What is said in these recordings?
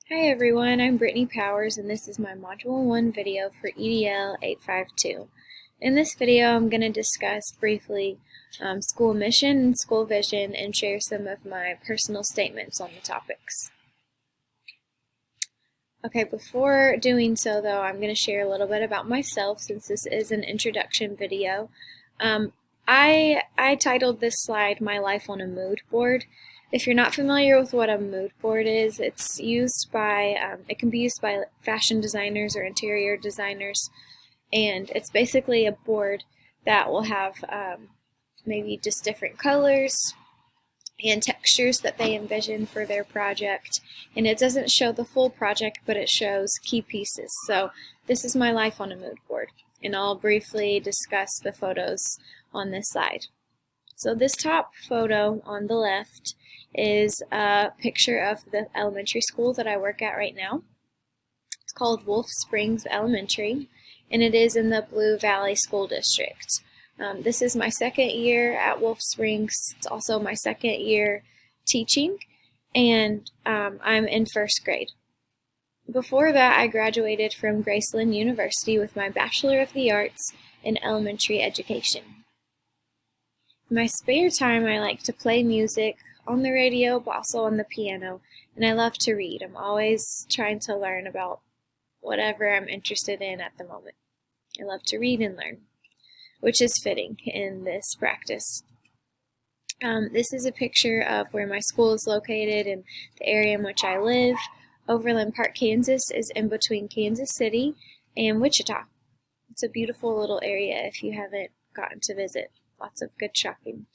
Hi everyone, I'm Brittany Powers and this is my Module 1 video for EDL 852. In this video I'm going to discuss briefly school mission and school vision and share some of my personal statements on the topics. Okay, before doing so though, I'm going to share a little bit about myself since this is an introduction video. I titled this slide My Life on a Mood Board. If you're not familiar with what a mood board is, it can be used by fashion designers or interior designers, and it's basically a board that will have maybe just different colors and textures that they envision for their project, and it doesn't show the full project, but it shows key pieces. So this is my life on a mood board, and I'll briefly discuss the photos on this slide. So this top photo on the left is a picture of the elementary school that I work at right now. It's called Wolf Springs Elementary, and it is in the Blue Valley School District. This is my second year at Wolf Springs. It's also my second year teaching, and I'm in first grade. Before that, I graduated from Graceland University with my Bachelor of the Arts in Elementary Education. In my spare time, I like to play music on the radio, but also on the piano, and I love to read. I'm always trying to learn about whatever I'm interested in at the moment. I love to read and learn, which is fitting in this practice. This is a picture of where my school is located and the area in which I live. Overland Park, Kansas is in between Kansas City and Wichita. It's a beautiful little area if you haven't gotten to visit. Lots of good shopping.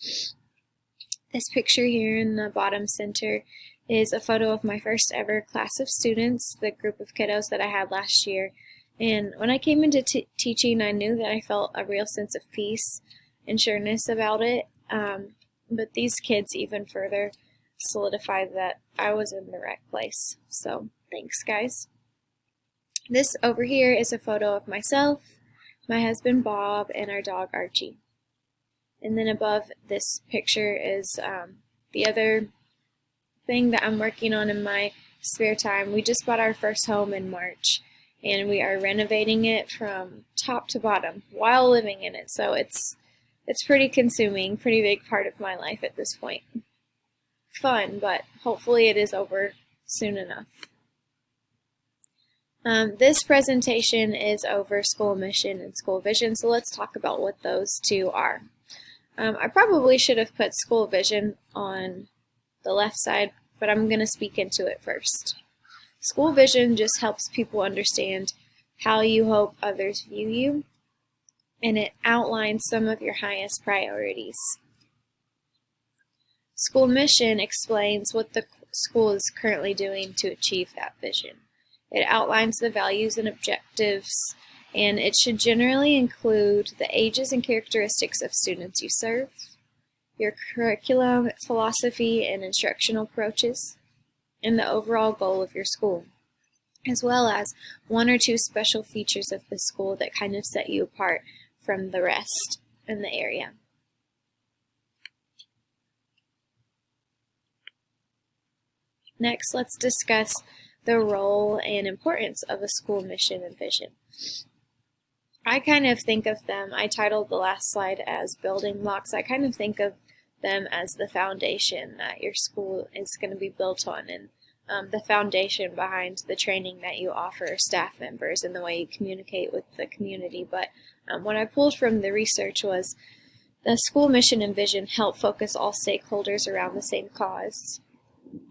This picture here in the bottom center is a photo of my first ever class of students, the group of kiddos that I had last year. And when I came into teaching, I knew that I felt a real sense of peace and sureness about it. But these kids even further solidified that I was in the right place. So thanks, guys. This over here is a photo of myself, my husband Bob, and our dog Archie. And then above this picture is the other thing that I'm working on in my spare time. We just bought our first home in March, and we are renovating it from top to bottom while living in it. So it's pretty consuming, pretty big part of my life at this point. Fun, but hopefully it is over soon enough. This presentation is over school mission and school vision, so let's talk about what those two are. I probably should have put school vision on the left side, but I'm going to speak into it first. School vision just helps people understand how you hope others view you, and it outlines some of your highest priorities. School mission explains what the school is currently doing to achieve that vision. It outlines the values and objectives, and it should generally include the ages and characteristics of students you serve, your curriculum, philosophy, and instructional approaches, and the overall goal of your school, as well as one or two special features of the school that kind of set you apart from the rest in the area. Next, let's discuss the role and importance of a school mission and vision. I kind of think of them, I titled the last slide as building blocks. I kind of think of them as the foundation that your school is going to be built on, and the foundation behind the training that you offer staff members and the way you communicate with the community. But what I pulled from the research was the school mission and vision help focus all stakeholders around the same cause.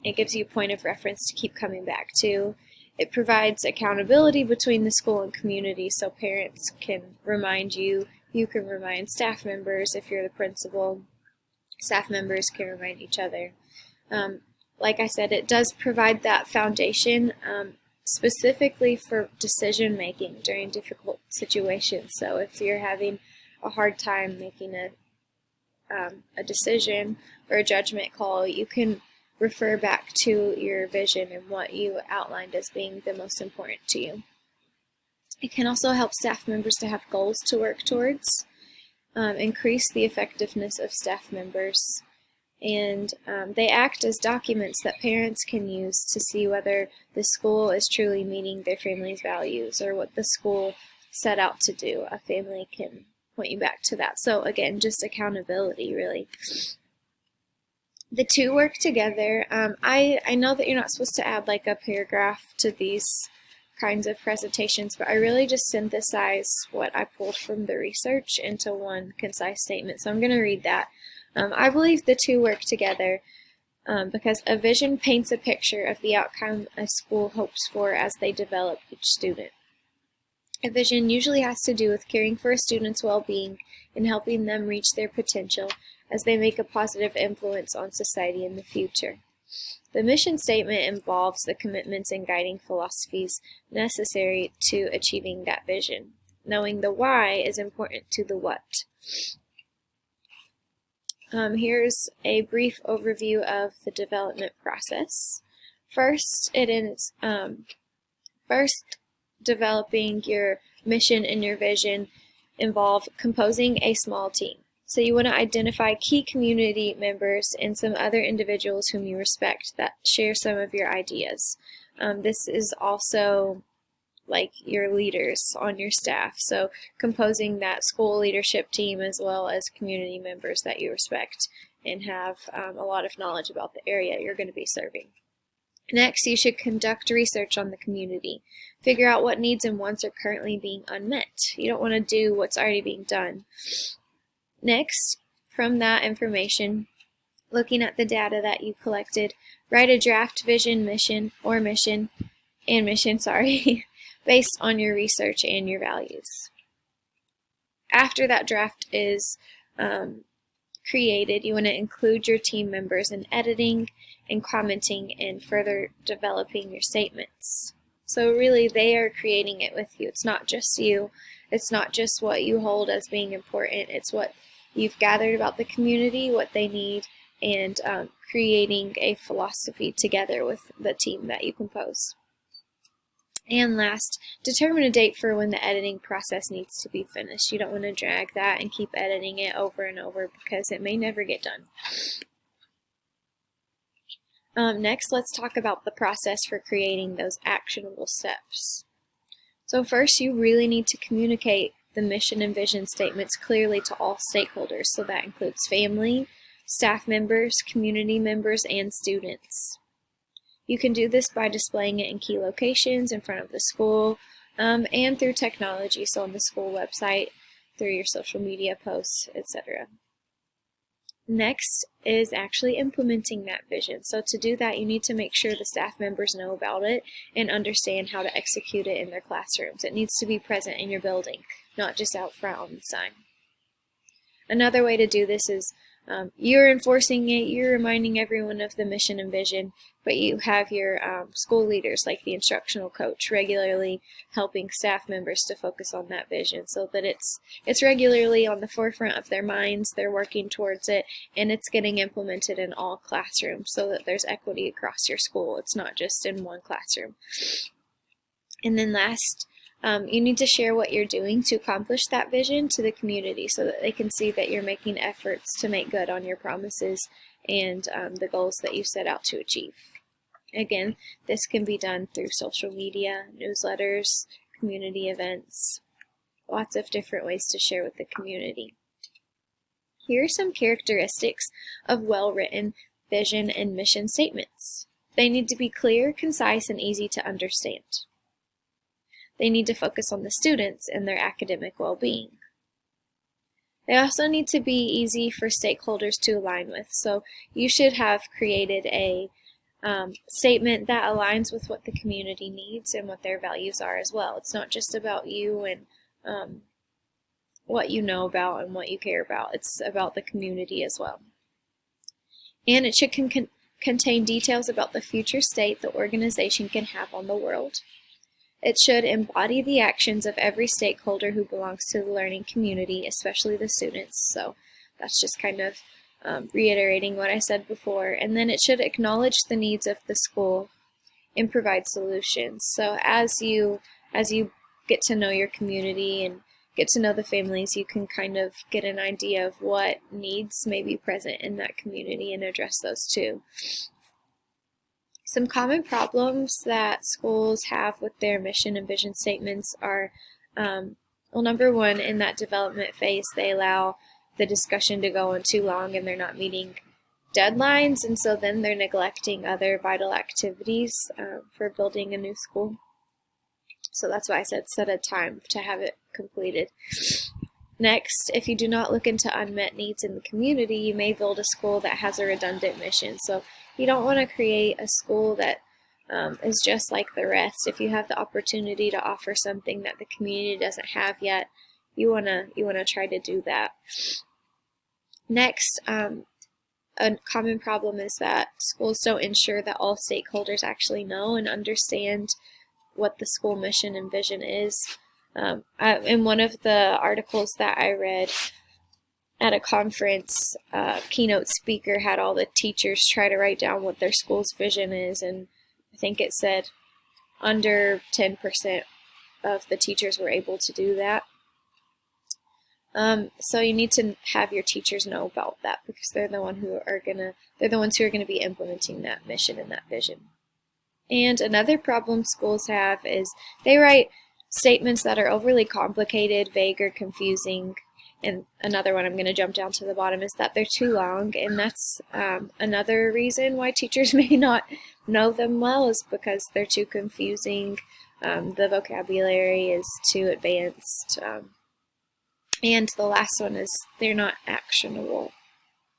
It gives you a point of reference to keep coming back to. It provides accountability between the school and community, so parents can remind you, you can remind staff members if you're the principal, staff members can remind each other. Like I said, it does provide that foundation specifically for decision making during difficult situations. So if you're having a hard time making a decision or a judgment call, you can refer back to your vision and what you outlined as being the most important to you. It can also help staff members to have goals to work towards, increase the effectiveness of staff members, and they act as documents that parents can use to see whether the school is truly meeting their family's values or what the school set out to do. A family can point you back to that. So again, just accountability, really. The two work together. I know that you're not supposed to add like a paragraph to these kinds of presentations, but I really just synthesize what I pulled from the research into one concise statement. So I'm going to read that. I believe the two work together because a vision paints a picture of the outcome a school hopes for as they develop each student. A vision usually has to do with caring for a student's well-being and helping them reach their potential as they make a positive influence on society in the future. The mission statement involves the commitments and guiding philosophies necessary to achieving that vision. Knowing the why is important to the what. Here's a brief overview of the development process. First, developing your mission and your vision involve composing a small team. So you want to identify key community members and some other individuals whom you respect that share some of your ideas. This is also like your leaders on your staff. So composing that school leadership team as well as community members that you respect and have a lot of knowledge about the area you're going to be serving. Next, you should conduct research on the community. Figure out what needs and wants are currently being unmet. You don't want to do what's already being done. Next, from that information, looking at the data that you collected, write a draft vision, mission, based on your research and your values. After that draft is created, you want to include your team members in editing and commenting and further developing your statements. So really, they are creating it with you. It's not just you. It's not just what you hold as being important. It's what you've gathered about the community, what they need, and creating a philosophy together with the team that you compose. And last, determine a date for when the editing process needs to be finished. You don't want to drag that and keep editing it over and over because it may never get done. Next, let's talk about the process for creating those actionable steps. So first, you really need to communicate the mission and vision statements clearly to all stakeholders. So that includes family, staff members, community members, and students. You can do this by displaying it in key locations in front of the school and through technology, so on the school website, through your social media posts, etc. Next is actually implementing that vision. So to do that, you need to make sure the staff members know about it and understand how to execute it in their classrooms. It needs to be present in your building, not just out front on the sign. Another way to do this is you're enforcing it, you're reminding everyone of the mission and vision, but you have your school leaders, like the instructional coach, regularly helping staff members to focus on that vision so that it's regularly on the forefront of their minds, they're working towards it, and it's getting implemented in all classrooms so that there's equity across your school. It's not just in one classroom. And then last, you need to share what you're doing to accomplish that vision to the community so that they can see that you're making efforts to make good on your promises and the goals that you set out to achieve. Again, this can be done through social media, newsletters, community events, lots of different ways to share with the community. Here are some characteristics of well-written vision and mission statements. They need to be clear, concise, and easy to understand. They need to focus on the students and their academic well-being. They also need to be easy for stakeholders to align with. So you should have created a statement that aligns with what the community needs and what their values are as well. It's not just about you and what you know about and what you care about. It's about the community as well. And it should contain details about the future state the organization can have on the world. It should embody the actions of every stakeholder who belongs to the learning community, especially the students. So that's just kind of reiterating what I said before. And then it should acknowledge the needs of the school and provide solutions. So as you get to know your community and get to know the families, you can kind of get an idea of what needs may be present in that community and address those too. Some common problems that schools have with their mission and vision statements are, well, number one, in that development phase, they allow the discussion to go on too long and they're not meeting deadlines, and so then they're neglecting other vital activities for building a new school. So that's why I said set a time to have it completed. Next, if you do not look into unmet needs in the community, you may build a school that has a redundant mission. So you don't want to create a school that is just like the rest. If you have the opportunity to offer something that the community doesn't have yet, you wanna try to do that. Next, a common problem is that schools don't ensure that all stakeholders actually know and understand what the school mission and vision is. In one of the articles that I read at a conference, keynote speaker had all the teachers try to write down what their school's vision is, and I think it said under 10% of the teachers were able to do that. So you need to have your teachers know about that, because they're the ones who are gonna be implementing that mission and that vision. And another problem schools have is they write statements that are overly complicated, vague, or confusing. And another one, I'm going to jump down to the bottom, is that they're too long, and that's another reason why teachers may not know them well, is because they're too confusing. The vocabulary is too advanced. And the last one is they're not actionable.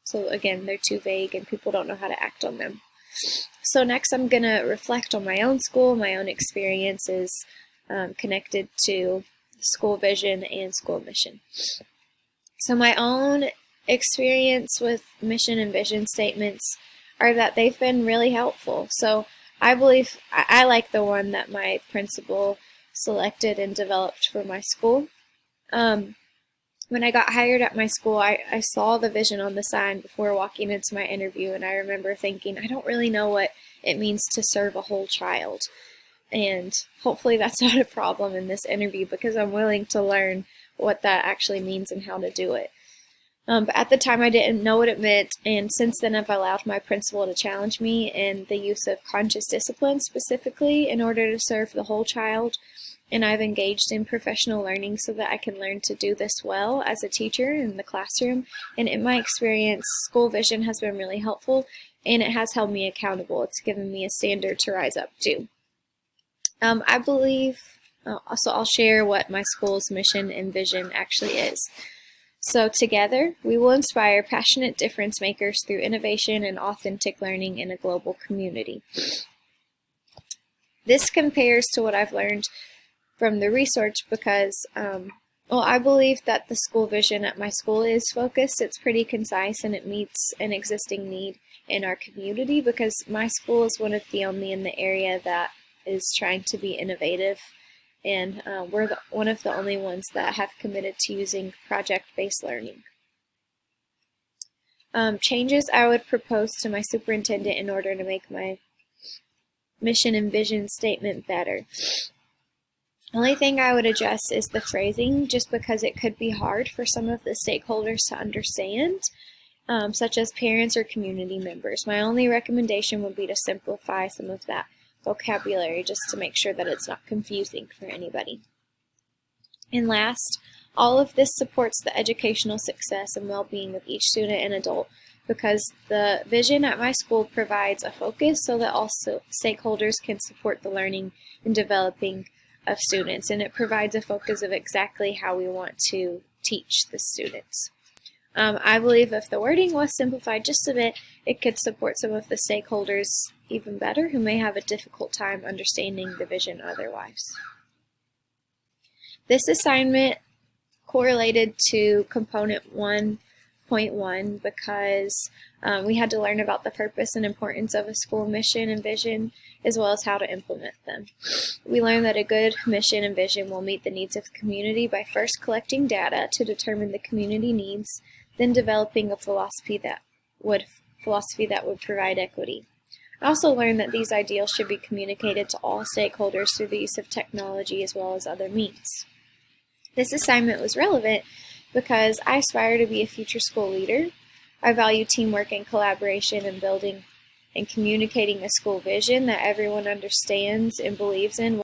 So again, they're too vague and people don't know how to act on them. So next I'm going to reflect on my own school, my own experiences connected to school vision and school mission. So my own experience with mission and vision statements are that they've been really helpful. So I believe I like the one that my principal selected and developed for my school. When I got hired at my school, I saw the vision on the sign before walking into my interview, and I remember thinking, I don't really know what it means to serve a whole child. And hopefully that's not a problem in this interview, because I'm willing to learn what that actually means and how to do it. But at the time I didn't know what it meant, and since then I've allowed my principal to challenge me in the use of conscious discipline specifically in order to serve the whole child. And I've engaged in professional learning so that I can learn to do this well as a teacher in the classroom. And in my experience, school vision has been really helpful, and it has held me accountable. It's given me a standard to rise up to. I believe, so I'll share what my school's mission and vision actually is. So together, we will inspire passionate difference makers through innovation and authentic learning in a global community. This compares to what I've learned from the research because, I believe that the school vision at my school is focused. It's pretty concise and it meets an existing need in our community, because my school is one of the only in the area that is trying to be innovative, and we're one of the only ones that have committed to using project-based learning. Changes I would propose to my superintendent in order to make my mission and vision statement better. Only thing I would adjust is the phrasing, just because it could be hard for some of the stakeholders to understand, such as parents or community members. My only recommendation would be to simplify some of that vocabulary just to make sure that it's not confusing for anybody. And last, all of this supports the educational success and well-being of each student and adult, because the vision at my school provides a focus so that all stakeholders can support the learning and developing of students, and it provides a focus of exactly how we want to teach the students. I believe if the wording was simplified just a bit, it could support some of the stakeholders even better who may have a difficult time understanding the vision otherwise. This assignment correlated to component 1.1 because we had to learn about the purpose and importance of a school mission and vision, as well as how to implement them. We learned that a good mission and vision will meet the needs of the community by first collecting data to determine the community needs, then developing a philosophy that would provide equity. I also learned that these ideals should be communicated to all stakeholders through the use of technology as well as other means. This assignment was relevant because I aspire to be a future school leader. I value teamwork and collaboration and building and communicating a school vision that everyone understands and believes in.